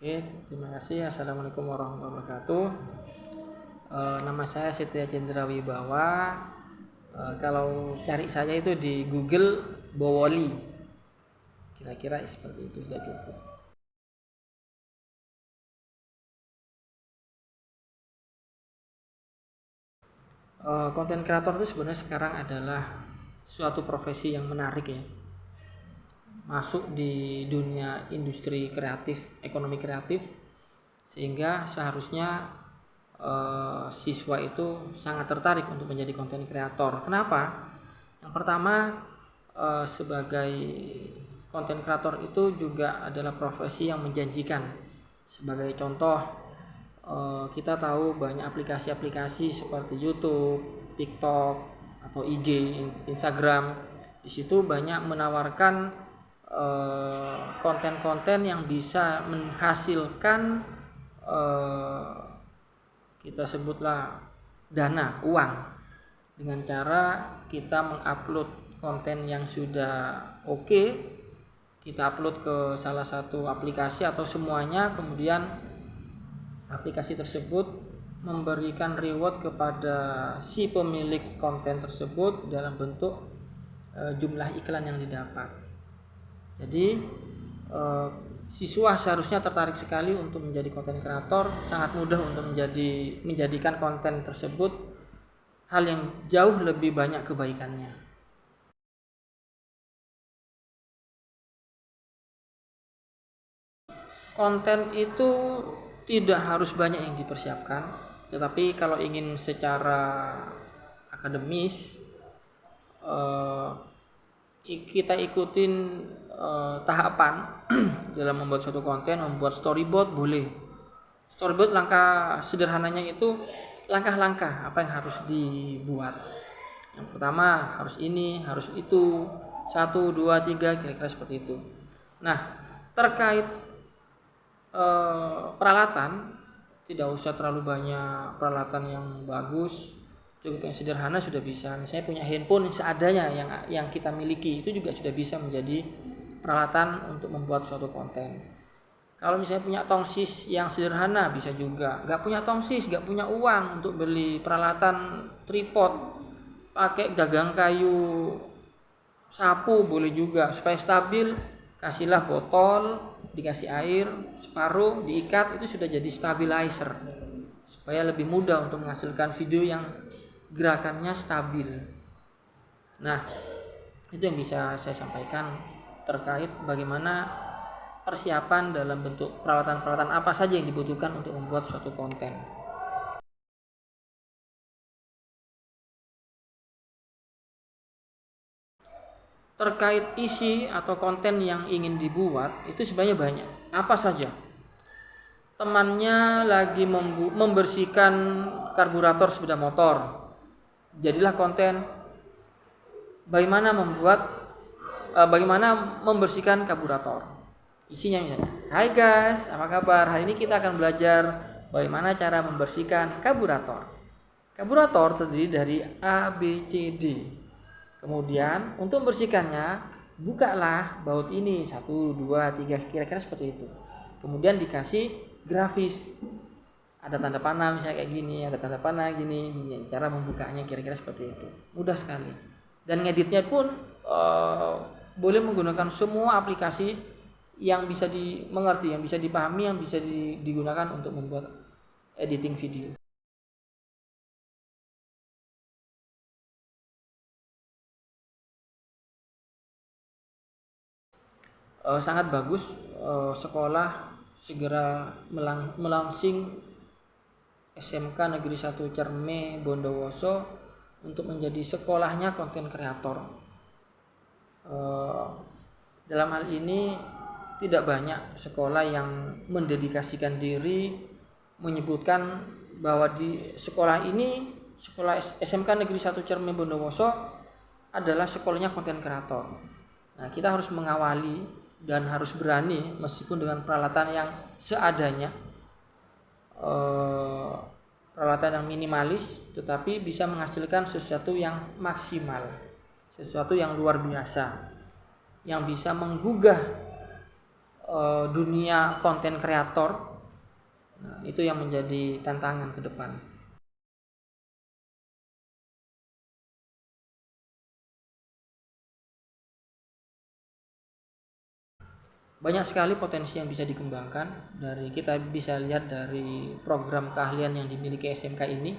Oke, terima kasih. Assalamualaikum warahmatullahi wabarakatuh. Nama saya Setia Cendra Wibawa. Kalau cari saya itu di Google Bowoli. Kira-kira seperti itu sudah cukup. Konten kreator itu sebenarnya sekarang adalah suatu profesi yang menarik ya. Masuk di dunia industri kreatif, ekonomi kreatif, sehingga seharusnya siswa itu sangat tertarik untuk menjadi konten kreator. Kenapa? Yang pertama, sebagai konten kreator itu juga adalah profesi yang menjanjikan. Sebagai contoh, kita tahu banyak aplikasi-aplikasi seperti YouTube, TikTok, atau IG, Instagram. Di situ banyak menawarkan konten-konten yang bisa menghasilkan kita sebutlah dana, uang, dengan cara kita mengupload konten yang sudah oke, kita upload ke salah satu aplikasi atau semuanya, kemudian aplikasi tersebut memberikan reward kepada si pemilik konten tersebut dalam bentuk jumlah iklan yang didapat. Jadi siswa seharusnya tertarik sekali untuk menjadi konten kreator. Sangat mudah untuk menjadikan konten tersebut hal yang jauh lebih banyak kebaikannya. Konten itu tidak harus banyak yang dipersiapkan, tetapi kalau ingin secara akademis, kita ikutin tahapan dalam membuat suatu konten. Membuat storyboard boleh. Storyboard langkah sederhananya itu langkah-langkah apa yang harus dibuat. Yang pertama harus ini, harus itu, 1, 2, 3, kira-kira seperti itu. Nah, terkait peralatan, tidak usah terlalu banyak peralatan yang bagus, cukup yang sederhana sudah bisa. Misalnya punya handphone seadanya yang kita miliki, itu juga sudah bisa menjadi peralatan untuk membuat suatu konten. Kalau misalnya punya tongsis yang sederhana bisa juga. Gak punya tongsis, gak punya uang untuk beli peralatan tripod, pakai gagang kayu sapu boleh juga. Supaya stabil, kasihlah botol, dikasih air separuh, diikat, itu sudah jadi stabilizer, supaya lebih mudah untuk menghasilkan video yang gerakannya stabil. Nah, itu yang bisa saya sampaikan terkait bagaimana persiapan dalam bentuk peralatan-peralatan apa saja yang dibutuhkan untuk membuat suatu konten. Terkait isi atau konten yang ingin dibuat, itu sebenarnya banyak. Apa saja? Temannya lagi membersihkan karburator sepeda motor, jadilah konten bagaimana membersihkan karburator. Isinya misalnya, hai guys, apa kabar? Hari ini kita akan belajar bagaimana cara membersihkan karburator. Karburator terdiri dari A, B, C, D. Kemudian untuk membersihkannya, bukalah baut ini 1, 2, 3, kira-kira seperti itu. Kemudian dikasih grafis, ada tanda panah misalnya kayak gini, ada tanda panah gini. Cara membukanya kira-kira seperti itu. Mudah sekali. Dan ngeditnya pun boleh menggunakan semua aplikasi yang bisa dimengerti, yang bisa dipahami, yang bisa digunakan untuk membuat editing video. Sangat bagus sekolah segera melaunching SMK Negeri 1 Cerme Bondowoso untuk menjadi sekolahnya konten kreator. Dalam hal ini tidak banyak sekolah yang mendedikasikan diri menyebutkan bahwa di sekolah ini, sekolah SMK Negeri 1 Cerme Bondowoso adalah sekolahnya konten kreator. Nah, kita harus mengawali dan harus berani meskipun dengan peralatan yang seadanya, peralatan yang minimalis, tetapi bisa menghasilkan sesuatu yang maksimal, sesuatu yang luar biasa, yang bisa menggugah dunia konten kreator. Nah, itu yang menjadi tantangan ke depan. Banyak sekali potensi yang bisa dikembangkan. Kita bisa lihat dari program keahlian yang dimiliki SMK ini.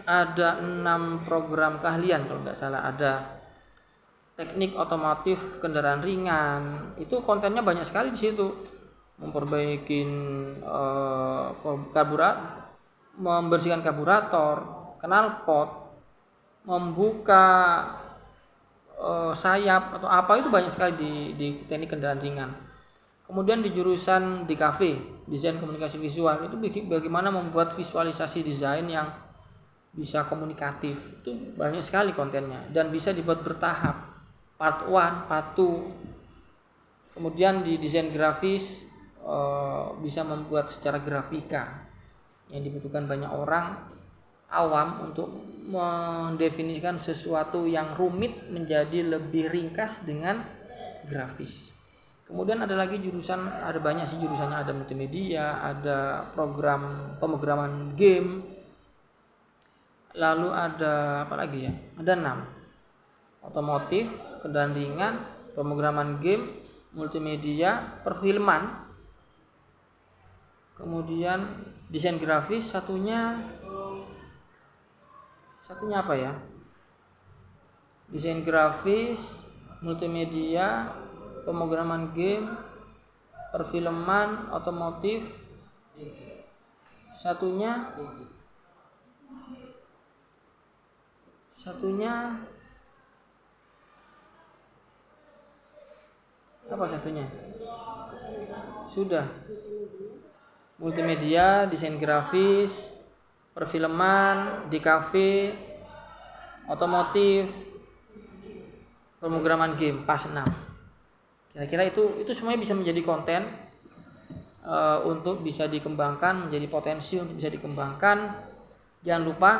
Ada 6 program keahlian kalau nggak salah. Ada teknik otomotif kendaraan ringan. Itu kontennya banyak sekali di situ. Memperbaiki membersihkan karburator, knalpot, membuka sayap atau apa, itu banyak sekali di teknik kendaraan ringan. Kemudian di jurusan DKV, desain komunikasi visual, itu bagaimana membuat visualisasi desain yang bisa komunikatif. Itu banyak sekali kontennya dan bisa dibuat bertahap, part 1, part 2. Kemudian di desain grafis bisa membuat secara grafika yang dibutuhkan banyak orang awam untuk mendefinisikan sesuatu yang rumit menjadi lebih ringkas dengan grafis. Kemudian ada lagi jurusan, ada banyak sih jurusannya, ada multimedia, ada program pemrograman game, lalu ada apa lagi ya? Ada 6. Otomotif, kendaraan ringan, pemrograman game, multimedia, perfilman, kemudian desain grafis, satunya apa ya? Desain grafis, multimedia, pemrograman game, perfilman, otomotif. Satunya apa satunya? Sudah. Multimedia, desain grafis, perfilman, DKV, otomotif, pemrograman game, pas 6. Kira-kira itu semuanya bisa menjadi konten untuk bisa dikembangkan, menjadi potensi untuk bisa dikembangkan. Jangan lupa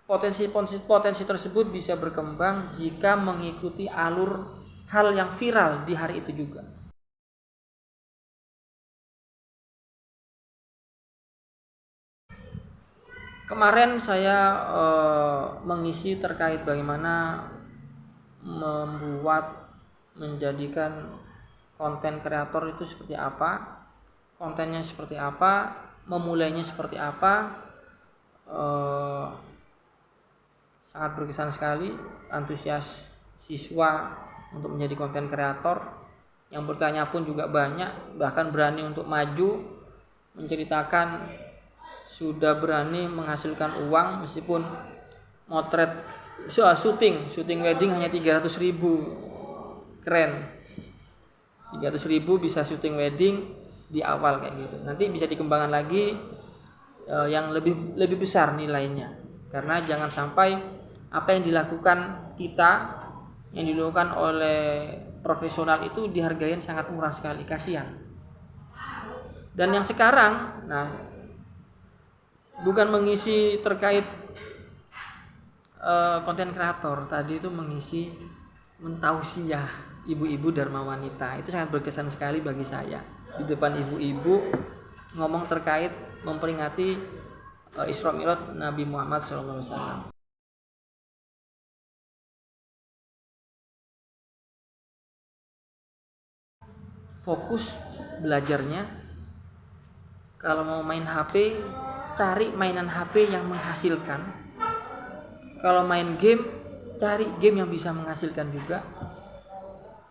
potensi tersebut bisa berkembang jika mengikuti alur hal yang viral di hari itu juga. Kemarin saya mengisi terkait bagaimana menjadikan konten kreator itu seperti apa, kontennya seperti apa, memulainya seperti apa. Sangat berkesan sekali, antusias siswa untuk menjadi konten kreator. Yang bertanya pun juga banyak, bahkan berani untuk maju menceritakan sudah berani menghasilkan uang meskipun motret syuting wedding hanya 300.000. Keren. 300.000 bisa syuting wedding di awal kayak gitu. Nanti bisa dikembangkan lagi yang lebih besar nilainya. Karena jangan sampai apa yang dilakukan yang dilakukan oleh profesional itu dihargai sangat murah sekali, kasihan. Dan yang sekarang, bukan mengisi terkait konten kreator, tadi itu mengisi mentausiah ibu-ibu Dharma Wanita. Itu sangat berkesan sekali bagi saya. Di depan ibu-ibu ngomong terkait memperingati Isra Mi'raj Nabi Muhammad SAW. Fokus belajarnya. Kalau mau main HP, cari mainan HP yang menghasilkan. Kalau main game, cari game yang bisa menghasilkan juga.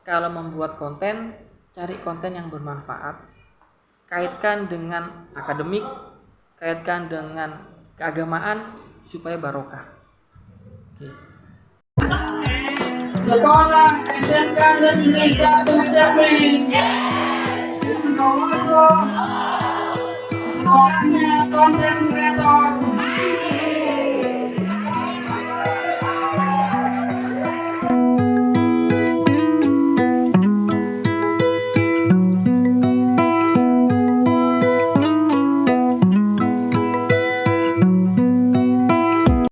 Kalau membuat konten, cari konten yang bermanfaat. Kaitkan dengan akademik, kaitkan dengan keagamaan supaya barokah. Oke. Sekolah SMK Negeri 1 Jambi. Sekolahnya konten kreator.